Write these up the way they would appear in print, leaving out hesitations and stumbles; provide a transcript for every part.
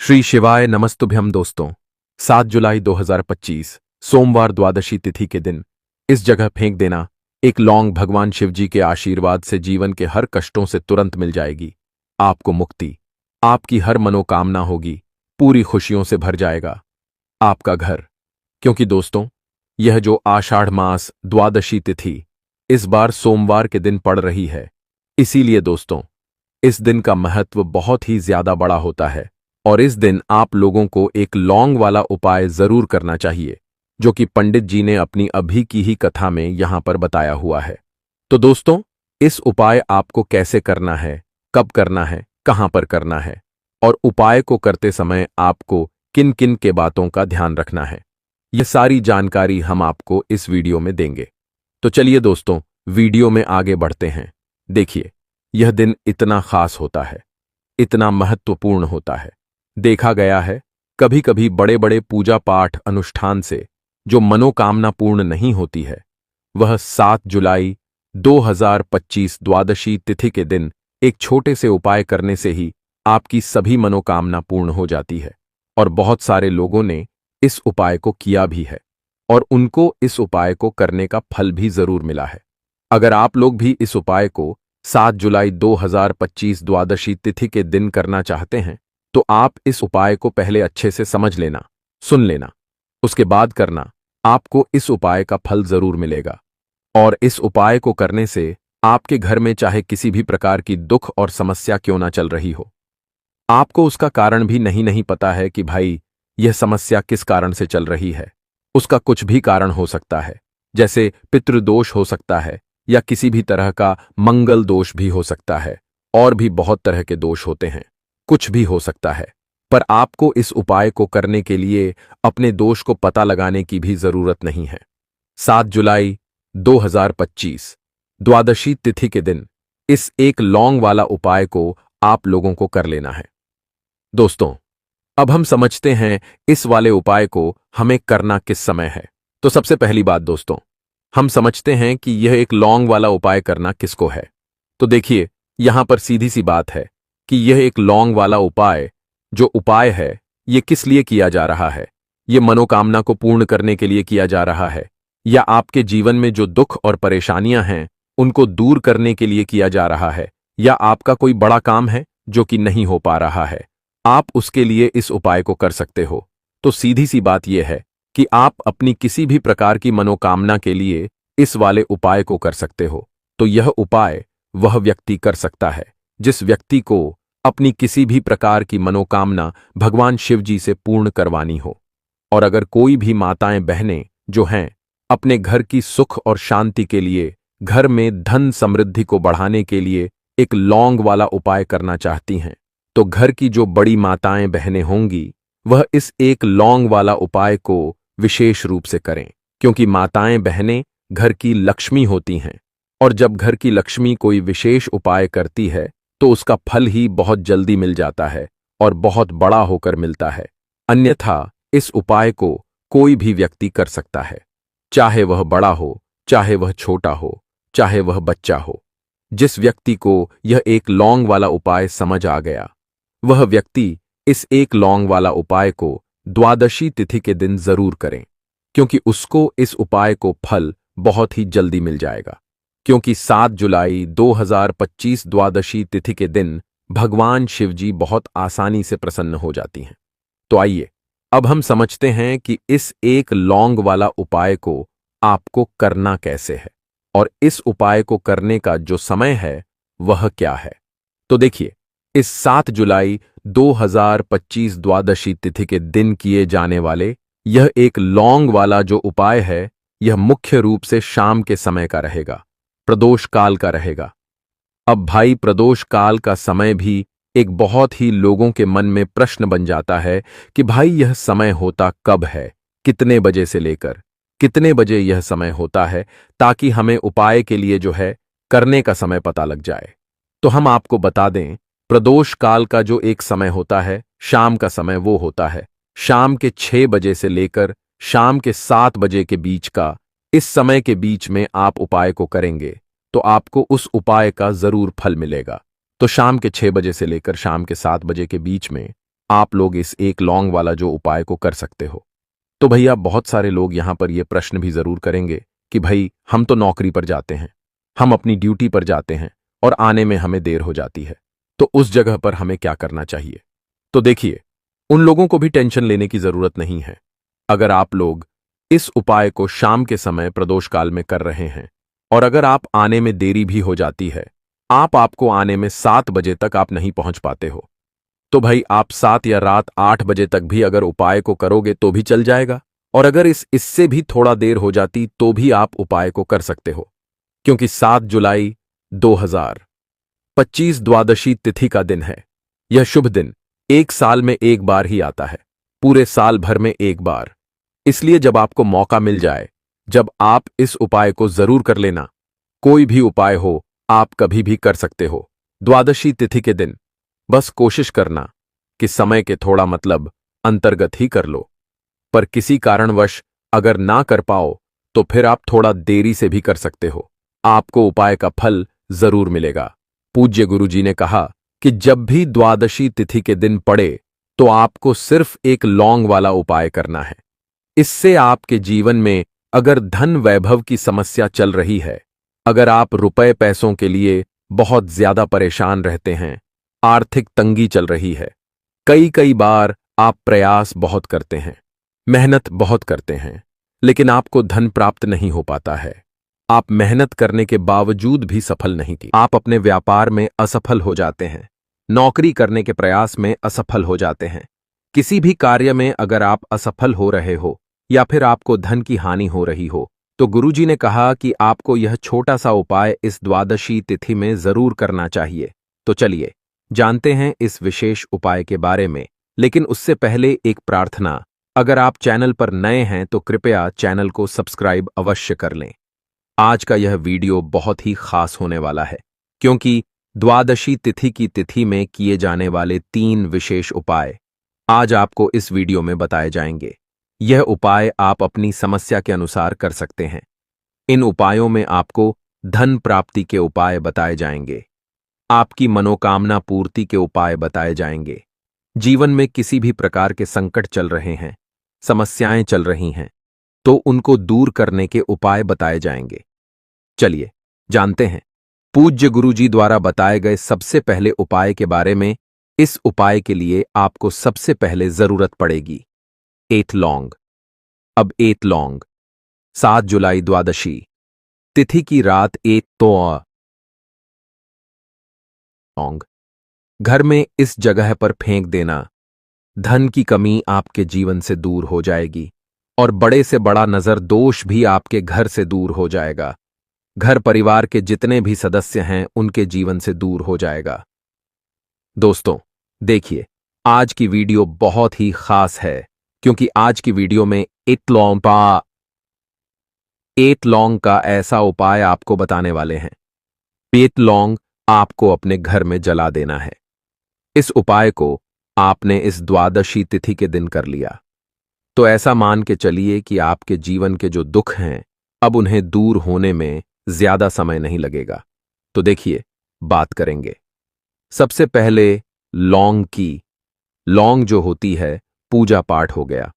श्री शिवाय नमस्तुभ्यम दोस्तों। 7 जुलाई 2025 सोमवार द्वादशी तिथि के दिन इस जगह फेंक देना एक लौंग भगवान शिवजी के आशीर्वाद से जीवन के हर कष्टों से तुरंत मिल जाएगी। आपको मुक्ति, आपकी हर मनोकामना होगी, पूरी खुशियों से भर जाएगा आपका घर। क्योंकि दोस्तों, यह जो आषाढ़ मास द्वादशी तिथि इस बार सोमवार के दिन पड़ रही है, इसीलिए दोस्तों इस दिन का महत्व बहुत ही ज्यादा बड़ा होता है और इस दिन आप लोगों को एक लौंग वाला उपाय जरूर करना चाहिए, जो कि पंडित जी ने अपनी अभी की ही कथा में यहां पर बताया हुआ है। तो दोस्तों, इस उपाय आपको कैसे करना है, कब करना है, कहां पर करना है और उपाय को करते समय आपको किन किन के बातों का ध्यान रखना है, यह सारी जानकारी हम आपको इस वीडियो में देंगे। तो चलिए दोस्तों, वीडियो में आगे बढ़ते हैं। देखिए, यह दिन इतना खास होता है, इतना महत्वपूर्ण होता है। देखा गया है कभी कभी बड़े बड़े पूजा पाठ अनुष्ठान से जो मनोकामना पूर्ण नहीं होती है, वह 7 जुलाई 2025 द्वादशी तिथि के दिन एक छोटे से उपाय करने से ही आपकी सभी मनोकामना पूर्ण हो जाती है। और बहुत सारे लोगों ने इस उपाय को किया भी है और उनको इस उपाय को करने का फल भी जरूर मिला है। अगर आप लोग भी इस उपाय को 7 जुलाई 2025 द्वादशी तिथि के दिन करना चाहते हैं, तो आप इस उपाय को पहले अच्छे से समझ लेना, सुन लेना, उसके बाद करना। आपको इस उपाय का फल जरूर मिलेगा। और इस उपाय को करने से आपके घर में चाहे किसी भी प्रकार की दुख और समस्या क्यों ना चल रही हो, आपको उसका कारण भी नहीं पता है कि भाई यह समस्या किस कारण से चल रही है। उसका कुछ भी कारण हो सकता है, जैसे पितृदोष हो सकता है या किसी भी तरह का मंगल दोष भी हो सकता है, और भी बहुत तरह के दोष होते हैं, कुछ भी हो सकता है। पर आपको इस उपाय को करने के लिए अपने दोष को पता लगाने की भी जरूरत नहीं है। 7 जुलाई 2025 द्वादशी तिथि के दिन इस एक लौंग वाला उपाय को आप लोगों को कर लेना है। दोस्तों, अब हम समझते हैं इस वाले उपाय को हमें करना किस समय है। तो सबसे पहली बात दोस्तों, हम समझते हैं कि यह एक लौंग वाला उपाय करना किसको है। तो देखिए, यहां पर सीधी सी बात है कि यह एक लौंग वाला उपाय जो उपाय है, यह किस लिए किया जा रहा है। यह मनोकामना को पूर्ण करने के लिए किया जा रहा है, या आपके जीवन में जो दुख और परेशानियां हैं उनको दूर करने के लिए किया जा रहा है, या आपका कोई बड़ा काम है जो कि नहीं हो पा रहा है, आप उसके लिए इस उपाय को कर सकते हो। तो सीधी सी बात यह है कि आप अपनी किसी भी प्रकार की मनोकामना के लिए इस वाले उपाय को कर सकते हो। तो यह उपाय वह व्यक्ति कर सकता है जिस व्यक्ति को अपनी किसी भी प्रकार की मनोकामना भगवान शिव जी से पूर्ण करवानी हो। और अगर कोई भी माताएं बहनें जो हैं अपने घर की सुख और शांति के लिए, घर में धन समृद्धि को बढ़ाने के लिए एक लौंग वाला उपाय करना चाहती हैं, तो घर की जो बड़ी माताएं बहनें होंगी वह इस एक लौंग वाला उपाय को विशेष रूप से करें। क्योंकि माताएं बहनें घर की लक्ष्मी होती हैं, और जब घर की लक्ष्मी कोई विशेष उपाय करती है तो उसका फल ही बहुत जल्दी मिल जाता है और बहुत बड़ा होकर मिलता है। अन्यथा इस उपाय को कोई भी व्यक्ति कर सकता है, चाहे वह बड़ा हो, चाहे वह छोटा हो, चाहे वह बच्चा हो। जिस व्यक्ति को यह एक लौंग वाला उपाय समझ आ गया, वह व्यक्ति इस एक लौंग वाला उपाय को द्वादशी तिथि के दिन जरूर करें, क्योंकि उसको इस उपाय को फल बहुत ही जल्दी मिल जाएगा। क्योंकि 7 जुलाई 2025 द्वादशी तिथि के दिन भगवान शिवजी बहुत आसानी से प्रसन्न हो जाती हैं। तो आइए, अब हम समझते हैं कि इस एक लौंग वाला उपाय को आपको करना कैसे है और इस उपाय को करने का जो समय है वह क्या है। तो देखिए, इस 7 जुलाई 2025 द्वादशी तिथि के दिन किए जाने वाले यह एक लौंग वाला जो उपाय है, यह मुख्य रूप से शाम के समय का रहेगा, प्रदोष काल का रहेगा। अब भाई, प्रदोष काल का समय भी एक बहुत ही लोगों के मन में प्रश्न बन जाता है कि भाई यह समय होता कब है, कितने बजे से लेकर कितने बजे यह समय होता है, ताकि हमें उपाय के लिए जो है करने का समय पता लग जाए। तो हम आपको बता दें, प्रदोष काल का जो एक समय होता है, शाम का समय, वो होता है शाम के 6 बजे से लेकर शाम के 7 बजे के बीच का। इस समय के बीच में आप उपाय को करेंगे तो आपको उस उपाय का जरूर फल मिलेगा। तो शाम के 6 बजे से लेकर शाम के 7 बजे के बीच में आप लोग इस एक लौंग वाला जो उपाय को कर सकते हो। तो भैया बहुत सारे लोग यहां पर यह प्रश्न भी जरूर करेंगे कि भाई हम तो नौकरी पर जाते हैं, हम अपनी ड्यूटी पर जाते हैं और आने में हमें देर हो जाती है, तो उस जगह पर हमें क्या करना चाहिए। तो देखिए, उन लोगों को भी टेंशन लेने की जरूरत नहीं है। अगर आप लोग इस उपाय को शाम के समय प्रदोष काल में कर रहे हैं और अगर आप आने में देरी भी हो जाती है, आपको आने में 7 बजे तक आप नहीं पहुंच पाते हो, तो भाई आप 7 या रात 8 बजे तक भी अगर उपाय को करोगे तो भी चल जाएगा। और अगर इससे भी थोड़ा देर हो जाती तो भी आप उपाय को कर सकते हो, क्योंकि 7 जुलाई 2025 द्वादशी तिथि का दिन है। यह शुभ दिन एक साल में एक बार ही आता है, पूरे साल भर में एक बार। इसलिए जब आपको मौका मिल जाए, जब आप इस उपाय को जरूर कर लेना। कोई भी उपाय हो, आप कभी भी कर सकते हो द्वादशी तिथि के दिन। बस कोशिश करना कि समय के थोड़ा मतलब अंतर्गत ही कर लो, पर किसी कारणवश अगर ना कर पाओ तो फिर आप थोड़ा देरी से भी कर सकते हो, आपको उपाय का फल जरूर मिलेगा। पूज्य गुरुजी ने कहा कि जब भी द्वादशी तिथि के दिन पड़े तो आपको सिर्फ एक लौंग वाला उपाय करना है। इससे आपके जीवन में अगर धन वैभव की समस्या चल रही है, अगर आप रुपए पैसों के लिए बहुत ज्यादा परेशान रहते हैं, आर्थिक तंगी चल रही है, कई बार आप प्रयास बहुत करते हैं, मेहनत बहुत करते हैं, लेकिन आपको धन प्राप्त नहीं हो पाता है, आप मेहनत करने के बावजूद भी सफल नहीं की, आप अपने व्यापार में असफल हो जाते हैं, नौकरी करने के प्रयास में असफल हो जाते हैं, किसी भी कार्य में अगर आप असफल हो रहे हो या फिर आपको धन की हानि हो रही हो, तो गुरुजी ने कहा कि आपको यह छोटा सा उपाय इस द्वादशी तिथि में जरूर करना चाहिए। तो चलिए जानते हैं इस विशेष उपाय के बारे में, लेकिन उससे पहले एक प्रार्थना। अगर आप चैनल पर नए हैं तो कृपया चैनल को सब्सक्राइब अवश्य कर लें। आज का यह वीडियो बहुत ही खास होने वाला है, क्योंकि द्वादशी तिथि की तिथि में किए जाने वाले 3 विशेष उपाय आज आपको इस वीडियो में बताए जाएंगे। यह उपाय आप अपनी समस्या के अनुसार कर सकते हैं। इन उपायों में आपको धन प्राप्ति के उपाय बताए जाएंगे, आपकी मनोकामना पूर्ति के उपाय बताए जाएंगे, जीवन में किसी भी प्रकार के संकट चल रहे हैं, समस्याएं चल रही हैं, तो उनको दूर करने के उपाय बताए जाएंगे। चलिए जानते हैं पूज्य गुरुजी द्वारा बताए गए सबसे पहले उपाय के बारे में। इस उपाय के लिए आपको सबसे पहले जरूरत पड़ेगी 8 लौंग। अब 8 लौंग 7 जुलाई द्वादशी तिथि की रात 1 तो लौंग घर में इस जगह पर फेंक देना। धन की कमी आपके जीवन से दूर हो जाएगी और बड़े से बड़ा नजर दोष भी आपके घर से दूर हो जाएगा। घर परिवार के जितने भी सदस्य हैं उनके जीवन से दूर हो जाएगा। दोस्तों देखिए, आज की वीडियो बहुत ही खास है, क्योंकि आज की वीडियो में 8 लौंग का ऐसा उपाय आपको बताने वाले हैं। 8 लौंग आपको अपने घर में जला देना है। इस उपाय को आपने इस द्वादशी तिथि के दिन कर लिया तो ऐसा मान के चलिए कि आपके जीवन के जो दुख हैं अब उन्हें दूर होने में ज्यादा समय नहीं लगेगा। तो देखिए बात करेंगे सबसे पहले लौंग की। लौंग जो होती है पूजा पाठ हो गया।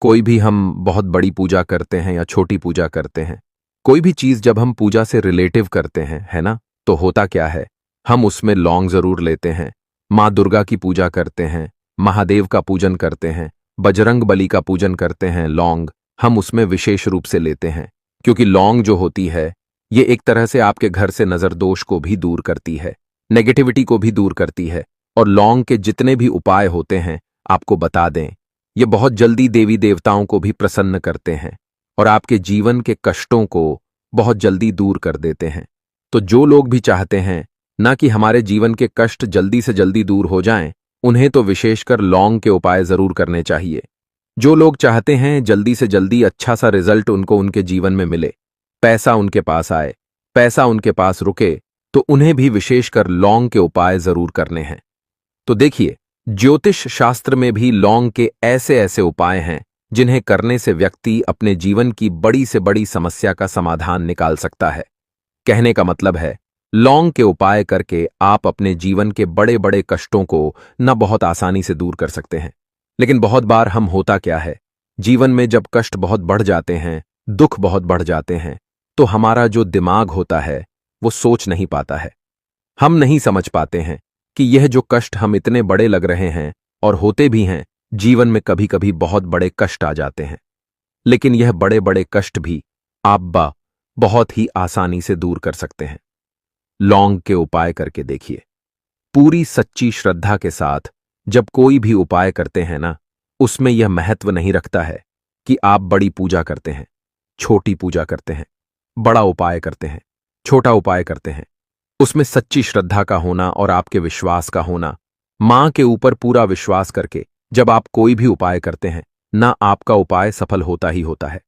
कोई भी हम बहुत बड़ी पूजा करते हैं या छोटी पूजा करते हैं, कोई भी चीज जब हम पूजा से रिलेटिव करते हैं, है ना, तो होता क्या है, हम उसमें लौंग जरूर लेते हैं। माँ दुर्गा की पूजा करते हैं, महादेव का पूजन करते हैं, बजरंग बली का पूजन करते हैं, लौंग हम उसमें विशेष रूप से लेते हैं, क्योंकि लौंग जो होती है ये एक तरह से आपके घर से नजर दोष को भी दूर करती है, नेगेटिविटी को भी दूर करती है। और लौंग के जितने भी उपाय होते हैं आपको बता दें, ये बहुत जल्दी देवी देवताओं को भी प्रसन्न करते हैं और आपके जीवन के कष्टों को बहुत जल्दी दूर कर देते हैं। तो जो लोग भी चाहते हैं ना कि हमारे जीवन के कष्ट जल्दी से जल्दी दूर हो जाएं, उन्हें तो विशेषकर लौंग के उपाय जरूर करने चाहिए। जो लोग चाहते हैं जल्दी से जल्दी अच्छा सा रिजल्ट उनको उनके जीवन में मिले, पैसा उनके पास आए, पैसा उनके पास रुके, तो उन्हें भी विशेषकर लौंग के उपाय जरूर करने हैं। तो देखिए, ज्योतिष शास्त्र में भी लौंग के ऐसे ऐसे उपाय हैं जिन्हें करने से व्यक्ति अपने जीवन की बड़ी से बड़ी समस्या का समाधान निकाल सकता है। कहने का मतलब है लौंग के उपाय करके आप अपने जीवन के बड़े बड़े कष्टों को न बहुत आसानी से दूर कर सकते हैं। लेकिन बहुत बार हम होता क्या है, जीवन में जब कष्ट बहुत बढ़ जाते हैं, दुख बहुत बढ़ जाते हैं, तो हमारा जो दिमाग होता है वो सोच नहीं पाता है। हम नहीं समझ पाते हैं कि यह जो कष्ट हम इतने बड़े लग रहे हैं और होते भी हैं, जीवन में कभी कभी बहुत बड़े कष्ट आ जाते हैं। लेकिन यह बड़े बड़े कष्ट भी आप बहुत ही आसानी से दूर कर सकते हैं। लौंग के उपाय करके देखिए। पूरी सच्ची श्रद्धा के साथ जब कोई भी उपाय करते हैं ना, उसमें यह महत्व नहीं रखता है कि आप बड़ी पूजा करते हैं, छोटी पूजा करते हैं, बड़ा उपाय करते हैं, छोटा उपाय करते हैं। उसमें सच्ची श्रद्धा का होना और आपके विश्वास का होना। मां के ऊपर पूरा विश्वास करके जब आप कोई भी उपाय करते हैं ना, आपका उपाय सफल होता ही होता है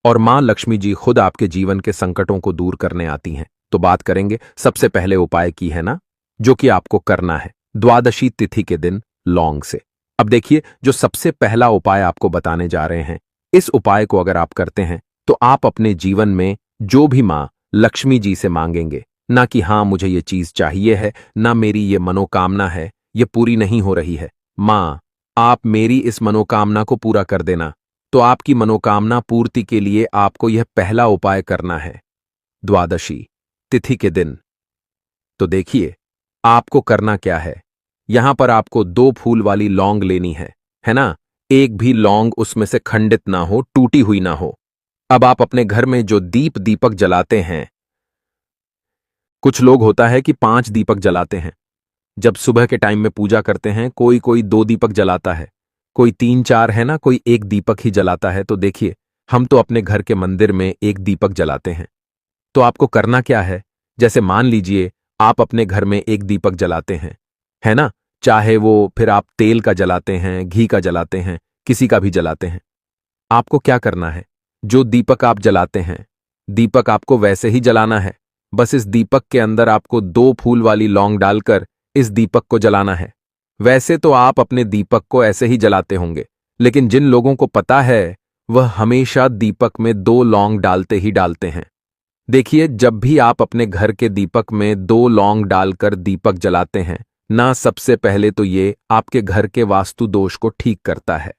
और मां लक्ष्मी जी खुद आपके जीवन के संकटों को दूर करने आती हैं। तो बात करेंगे सबसे पहले उपाय की, है ना, जो कि आपको करना है द्वादशी तिथि के दिन लौंग से। अब देखिए, जो सबसे पहला उपाय आपको बताने जा रहे हैं, इस उपाय को अगर आप करते हैं तो आप अपने जीवन में जो भी मां लक्ष्मी जी से मांगेंगे, ना कि हां मुझे ये चीज चाहिए है, ना मेरी ये मनोकामना है, ये पूरी नहीं हो रही है, मां आप मेरी इस मनोकामना को पूरा कर देना, तो आपकी मनोकामना पूर्ति के लिए आपको यह पहला उपाय करना है द्वादशी तिथि के दिन। तो देखिए, आपको करना क्या है। यहां पर आपको 2 फूल वाली लौंग लेनी है ना। एक भी लौंग उसमें से खंडित ना हो, टूटी हुई ना हो। अब आप अपने घर में जो दीपक जलाते हैं, कुछ लोग होता है कि 5 दीपक जलाते हैं। जब सुबह के टाइम में पूजा करते हैं, कोई कोई 2 दीपक जलाता है, कोई 3-4 है ना, कोई 1 दीपक ही जलाता है। तो देखिए, हम तो अपने घर के मंदिर में 1 दीपक जलाते हैं। तो आपको करना क्या है, जैसे मान लीजिए आप अपने घर में 1 दीपक जलाते हैं, है ना, चाहे वो फिर आप तेल का जलाते हैं, घी का जलाते हैं, किसी का भी जलाते हैं। आपको क्या करना है, जो दीपक आप जलाते हैं, दीपक आपको वैसे ही जलाना है। बस इस दीपक के अंदर आपको 2 फूल वाली लौंग डालकर इस दीपक को जलाना है। वैसे तो आप अपने दीपक को ऐसे ही जलाते होंगे, लेकिन जिन लोगों को पता है, वह हमेशा दीपक में 2 लौंग डालते ही डालते हैं। देखिए, जब भी आप अपने घर के दीपक में 2 लौंग डालकर दीपक जलाते हैं ना, सबसे पहले तो ये आपके घर के वास्तु दोष को ठीक करता है।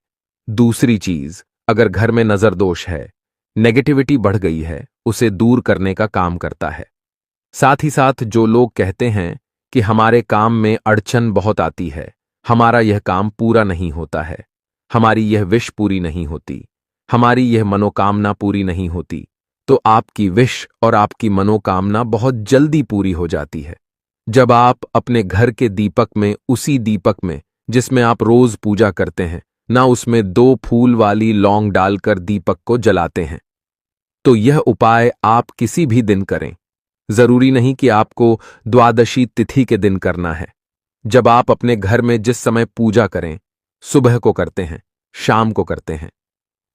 दूसरी चीज, अगर घर में नजर दोष है, नेगेटिविटी बढ़ गई है, उसे दूर करने का काम करता है। साथ ही साथ जो लोग कहते हैं कि हमारे काम में अड़चन बहुत आती है, हमारा यह काम पूरा नहीं होता है, हमारी यह विश पूरी नहीं होती, हमारी यह मनोकामना पूरी नहीं होती, तो आपकी विश और आपकी मनोकामना बहुत जल्दी पूरी हो जाती है जब आप अपने घर के दीपक में, उसी दीपक में जिसमें आप रोज पूजा करते हैं ना, उसमें 2 फूल वाली लौंग डालकर दीपक को जलाते हैं। तो यह उपाय आप किसी भी दिन करें, जरूरी नहीं कि आपको द्वादशी तिथि के दिन करना है। जब आप अपने घर में जिस समय पूजा करें, सुबह को करते हैं, शाम को करते हैं,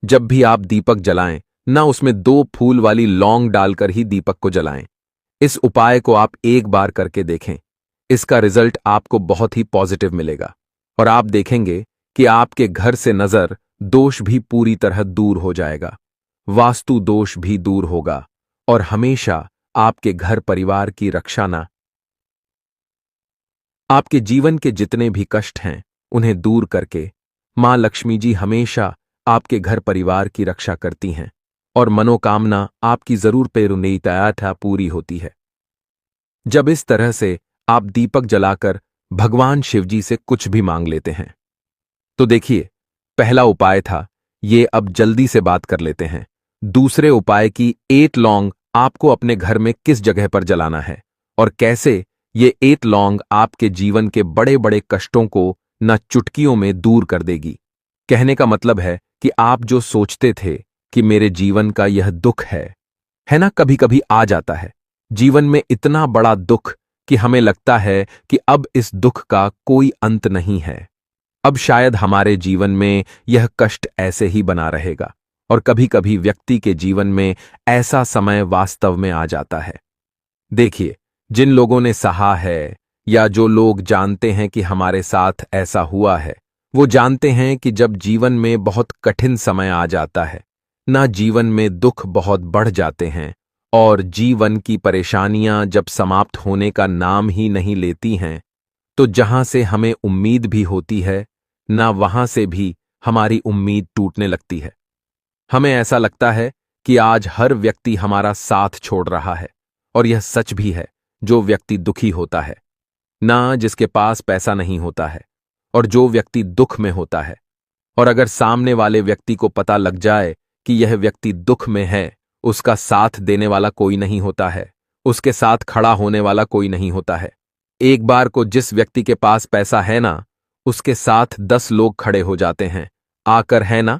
जब भी आप दीपक जलाएं ना, उसमें 2 फूल वाली लौंग डालकर ही दीपक को जलाएं। इस उपाय को आप एक बार करके देखें, इसका रिजल्ट आपको बहुत ही पॉजिटिव मिलेगा और आप देखेंगे कि आपके घर से नजर दोष भी पूरी तरह दूर हो जाएगा, वास्तु दोष भी दूर होगा और हमेशा आपके घर परिवार की रक्षा ना, आपके जीवन के जितने भी कष्ट हैं उन्हें दूर करके मां लक्ष्मी जी हमेशा आपके घर परिवार की रक्षा करती हैं और मनोकामना आपकी जरूर पेरुनेता पूरी होती है। जब इस तरह से आप दीपक जलाकर भगवान शिवजी से कुछ भी मांग लेते हैं, तो देखिए, पहला उपाय था ये। अब जल्दी से बात कर लेते हैं दूसरे उपाय की। 8 लौंग आपको अपने घर में किस जगह पर जलाना है और कैसे ये 8 लौंग आपके जीवन के बड़े बड़े कष्टों को न चुटकियों में दूर कर देगी। कहने का मतलब है कि आप जो सोचते थे कि मेरे जीवन का यह दुख है ना, कभी कभी आ जाता है जीवन में इतना बड़ा दुख कि हमें लगता है कि अब इस दुख का कोई अंत नहीं है, अब शायद हमारे जीवन में यह कष्ट ऐसे ही बना रहेगा। और कभी कभी व्यक्ति के जीवन में ऐसा समय वास्तव में आ जाता है। देखिए, जिन लोगों ने सहा है या जो लोग जानते हैं कि हमारे साथ ऐसा हुआ है, वो जानते हैं कि जब जीवन में बहुत कठिन समय आ जाता है ना, जीवन में दुख बहुत बढ़ जाते हैं और जीवन की परेशानियां जब समाप्त होने का नाम ही नहीं लेती हैं, तो जहां से हमें उम्मीद भी होती है, ना वहां से भी हमारी उम्मीद टूटने लगती है। हमें ऐसा लगता है कि आज हर व्यक्ति हमारा साथ छोड़ रहा है, और यह सच भी है। जो व्यक्ति दुखी होता है, ना जिसके पास पैसा नहीं होता है, और जो व्यक्ति दुख में होता है, और अगर सामने वाले व्यक्ति को पता लग जाए कि यह व्यक्ति दुख में है, उसका साथ देने वाला कोई नहीं होता है, उसके साथ खड़ा होने वाला कोई नहीं होता है। एक बार को जिस व्यक्ति के पास पैसा है ना, उसके साथ 10 लोग खड़े हो जाते हैं आकर, है ना।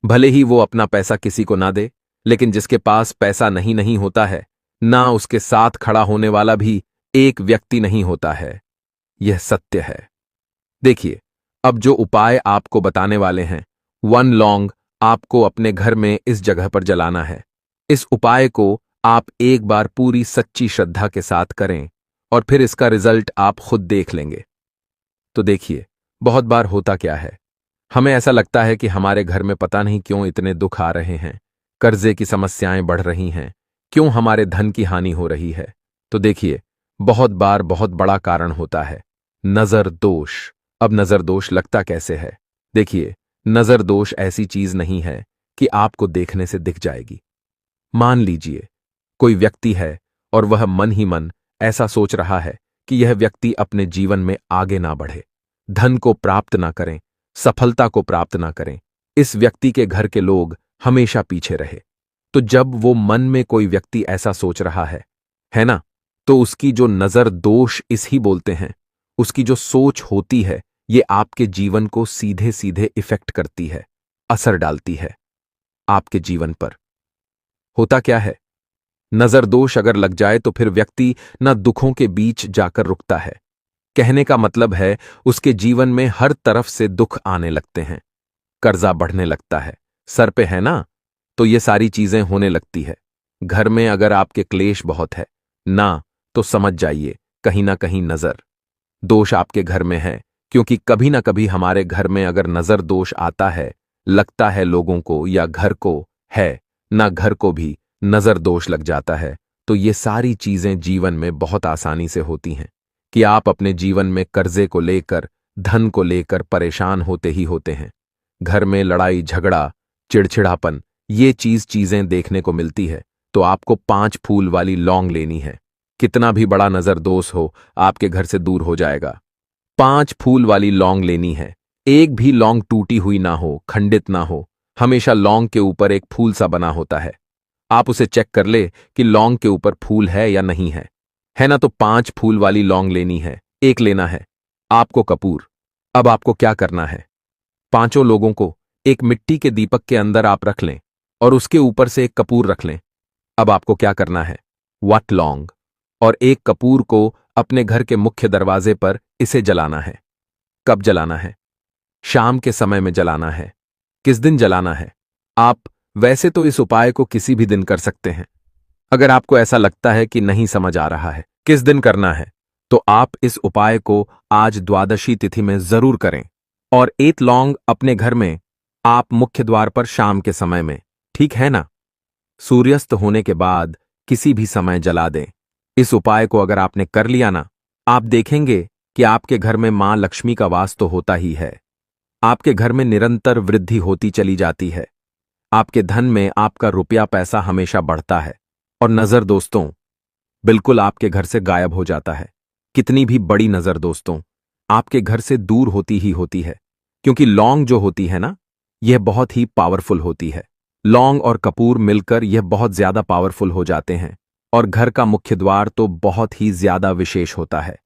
भले ही वो अपना पैसा किसी को ना दे, लेकिन जिसके पास पैसा नहीं होता है ना, उसके साथ खड़ा होने वाला भी एक व्यक्ति नहीं होता है। यह सत्य है। देखिए, अब जो उपाय आपको बताने वाले हैं, 1 लौंग आपको अपने घर में इस जगह पर जलाना है। इस उपाय को आप एक बार पूरी सच्ची श्रद्धा के साथ करें, और फिर इसका रिजल्ट आप खुद देख लेंगे। तो देखिए, बहुत बार होता क्या है, हमें ऐसा लगता है कि हमारे घर में पता नहीं क्यों इतने दुख आ रहे हैं, कर्जे की समस्याएं बढ़ रही हैं, क्यों हमारे धन की हानि हो रही है। तो देखिए, बहुत बार बहुत बड़ा कारण होता है नजर दोष। अब नजर दोष लगता कैसे है? देखिए, नजर दोष ऐसी चीज नहीं है कि आपको देखने से दिख जाएगी। मान लीजिए कोई व्यक्ति है और वह मन ही मन ऐसा सोच रहा है कि यह व्यक्ति अपने जीवन में आगे ना बढ़े, धन को प्राप्त ना करें, सफलता को प्राप्त ना करें, इस व्यक्ति के घर के लोग हमेशा पीछे रहे। तो जब वो मन में कोई व्यक्ति ऐसा सोच रहा है ना, तो उसकी जो नजर दोष इस ही बोलते हैं, उसकी जो सोच होती है, ये आपके जीवन को सीधे सीधे इफेक्ट करती है, असर डालती है आपके जीवन पर। होता क्या है, नजर दोष अगर लग जाए तो फिर व्यक्ति ना दुखों के बीच जाकर रुकता है। कहने का मतलब है, उसके जीवन में हर तरफ से दुख आने लगते हैं, कर्जा बढ़ने लगता है, सर पे है ना, तो ये सारी चीजें होने लगती है। घर में अगर आपके क्लेश बहुत है ना, तो समझ जाइए कहीं ना कहीं नजर दोष आपके घर में है। क्योंकि कभी ना कभी हमारे घर में अगर नजर दोष आता है, लगता है लोगों को या घर को है ना, घर को भी नजर दोष लग जाता है, तो ये सारी चीजें जीवन में बहुत आसानी से होती हैं कि आप अपने जीवन में कर्जे को लेकर, धन को लेकर परेशान होते ही होते हैं। घर में लड़ाई झगड़ा, चिड़चिड़ापन, ये चीजें देखने को मिलती है। तो आपको 5 फूल वाली लौंग लेनी है। कितना भी बड़ा नजर दोष हो, आपके घर से दूर हो जाएगा। 5 फूल वाली लौंग लेनी है। एक भी लौंग टूटी हुई ना हो, खंडित ना हो, हमेशा लौंग के ऊपर एक फूल सा बना होता है। आप उसे चेक कर ले कि लौंग के ऊपर फूल है या नहीं है ना। तो 5 फूल वाली लौंग लेनी है। एक लेना है आपको कपूर। अब आपको क्या करना है, 5 लोगों को एक मिट्टी के दीपक के अंदर आप रख लें और उसके ऊपर से एक कपूर रख लें। अब आपको क्या करना है, 1 लौंग और एक कपूर को अपने घर के मुख्य दरवाजे पर इसे जलाना है। कब जलाना है? शाम के समय में जलाना है। किस दिन जलाना है? आप वैसे तो इस उपाय को किसी भी दिन कर सकते हैं। अगर आपको ऐसा लगता है कि नहीं समझ आ रहा है किस दिन करना है, तो आप इस उपाय को आज द्वादशी तिथि में जरूर करें। और 1 लौंग अपने घर में आप मुख्य द्वार पर शाम के समय में, ठीक है ना, सूर्यास्त होने के बाद किसी भी समय जला दें। इस उपाय को अगर आपने कर लिया ना, आप देखेंगे कि आपके घर में मां लक्ष्मी का वास तो होता ही है। आपके घर में निरंतर वृद्धि होती चली जाती है। आपके धन में आपका रुपया पैसा हमेशा बढ़ता है। और नजर दोस्तों बिल्कुल आपके घर से गायब हो जाता है। कितनी भी बड़ी नजर दोस्तों आपके घर से दूर होती ही होती है। क्योंकि लौंग जो होती है ना, यह बहुत ही पावरफुल होती है। लौंग और कपूर मिलकर यह बहुत ज्यादा पावरफुल हो जाते हैं। और घर का मुख्य द्वार तो बहुत ही ज्यादा विशेष होता है।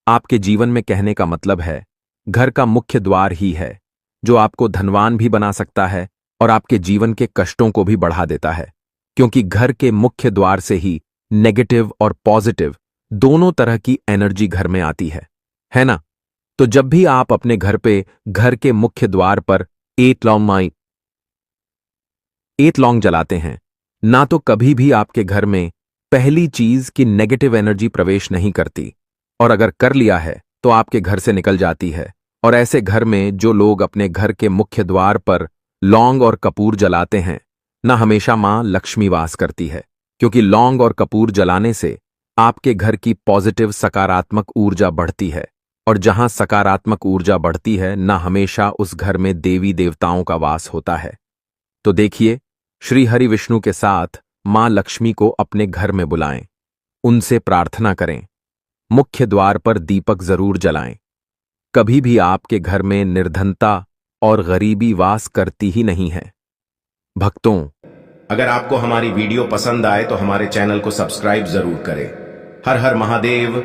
आपके जीवन में कहने का मतलब है, घर का मुख्य द्वार ही है जो आपको धनवान भी बना सकता है और आपके जीवन के कष्टों को भी बढ़ा देता है। क्योंकि घर के मुख्य द्वार से ही नेगेटिव और पॉजिटिव दोनों तरह की एनर्जी घर में आती है ना। तो जब भी आप अपने घर पे घर के मुख्य द्वार पर 8 लौंग जलाते हैं ना, तो कभी भी आपके घर में पहली चीज की नेगेटिव एनर्जी प्रवेश नहीं करती। और अगर कर लिया है तो आपके घर से निकल जाती है। और ऐसे घर में जो लोग अपने घर के मुख्य द्वार पर लौंग और कपूर जलाते हैं ना, हमेशा मां लक्ष्मी वास करती है। क्योंकि लौंग और कपूर जलाने से आपके घर की पॉजिटिव सकारात्मक ऊर्जा बढ़ती है, और जहां सकारात्मक ऊर्जा बढ़ती है न हमेशा उस घर में देवी देवताओं का वास होता है। तो देखिए, श्री हरि विष्णु के साथ मां लक्ष्मी को अपने घर में बुलाएं, उनसे प्रार्थना करें, मुख्य द्वार पर दीपक जरूर जलाएं। कभी भी आपके घर में निर्धनता और गरीबी वास करती ही नहीं है। भक्तों, अगर आपको हमारी वीडियो पसंद आए तो हमारे चैनल को सब्सक्राइब जरूर करें। हर हर महादेव।